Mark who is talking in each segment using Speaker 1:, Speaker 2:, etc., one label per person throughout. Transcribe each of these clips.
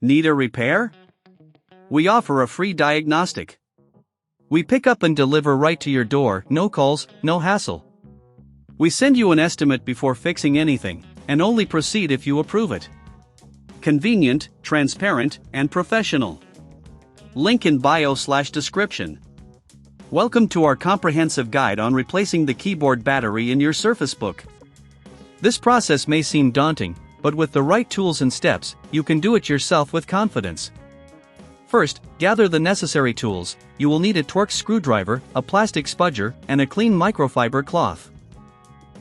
Speaker 1: Need a repair? We offer a free diagnostic. We pick up and deliver right to your door, no calls, no hassle. We send you an estimate before fixing anything, and only proceed if you approve it. Convenient, transparent, and professional. Link in bio/description. Welcome to our comprehensive guide on replacing the keyboard battery in your Surface Book. This process may seem daunting, but with the right tools and steps, you can do it yourself with confidence. First, gather the necessary tools. You will need a Torx screwdriver, a plastic spudger, and a clean microfiber cloth.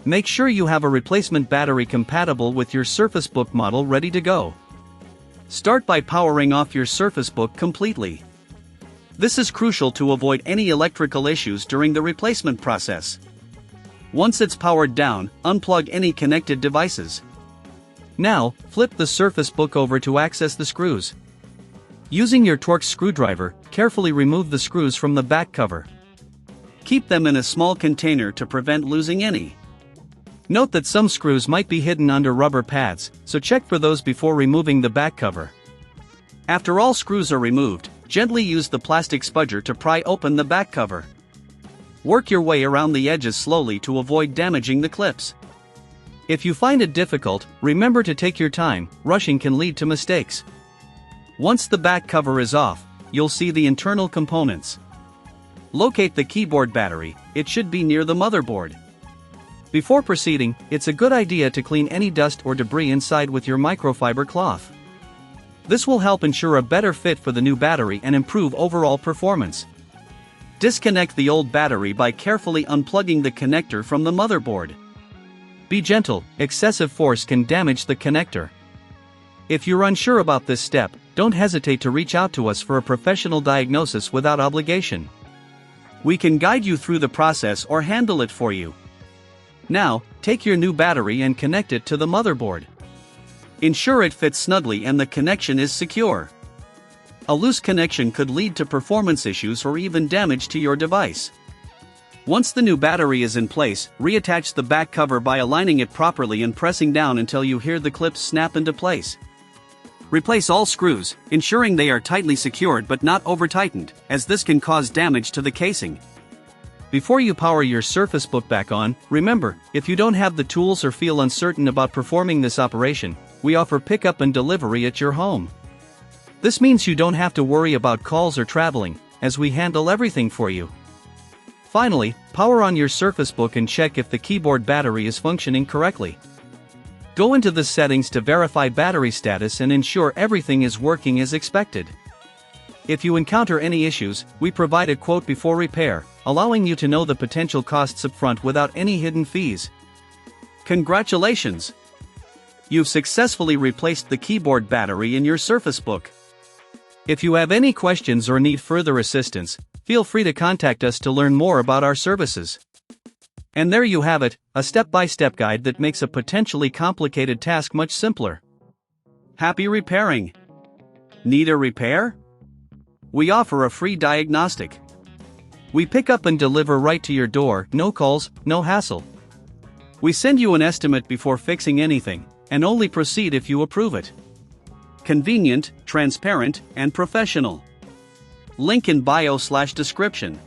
Speaker 1: Make sure you have a replacement battery compatible with your Surface Book model ready to go. Start by powering off your Surface Book completely. This is crucial to avoid any electrical issues during the replacement process. Once it's powered down, unplug any connected devices. Now, flip the Surface Book over to access the screws. Using your Torx screwdriver, carefully remove the screws from the back cover. Keep them in a small container to prevent losing any. Note that some screws might be hidden under rubber pads, so check for those before removing the back cover. After all screws are removed, gently use the plastic spudger to pry open the back cover. Work your way around the edges slowly to avoid damaging the clips. If you find it difficult, remember to take your time. Rushing can lead to mistakes. Once the back cover is off, you'll see the internal components. Locate the keyboard battery. It should be near the motherboard. Before proceeding, it's a good idea to clean any dust or debris inside with your microfiber cloth. This will help ensure a better fit for the new battery and improve overall performance. Disconnect the old battery by carefully unplugging the connector from the motherboard. Be gentle, excessive force can damage the connector. If you're unsure about this step, don't hesitate to reach out to us for a professional diagnosis without obligation. We can guide you through the process or handle it for you. Now, take your new battery and connect it to the motherboard. Ensure it fits snugly and the connection is secure. A loose connection could lead to performance issues or even damage to your device. Once the new battery is in place, reattach the back cover by aligning it properly and pressing down until you hear the clips snap into place. Replace all screws, ensuring they are tightly secured but not over-tightened, as this can cause damage to the casing. Before you power your Surface Book back on, remember, if you don't have the tools or feel uncertain about performing this operation, we offer pickup and delivery at your home. This means you don't have to worry about calls or traveling, as we handle everything for you. Finally, power on your Surface Book and check if the keyboard battery is functioning correctly. Go into the settings to verify battery status and ensure everything is working as expected. If you encounter any issues, we provide a quote before repair, allowing you to know the potential costs upfront without any hidden fees. Congratulations! You've successfully replaced the keyboard battery in your Surface Book. If you have any questions or need further assistance, feel free to contact us to learn more about our services. And there you have it, a step-by-step guide that makes a potentially complicated task much simpler. Happy repairing! Need a repair? We offer a free diagnostic. We pick up and deliver right to your door, no calls, no hassle. We send you an estimate before fixing anything, and only proceed if you approve it. Convenient, transparent, and professional. Link in bio/description.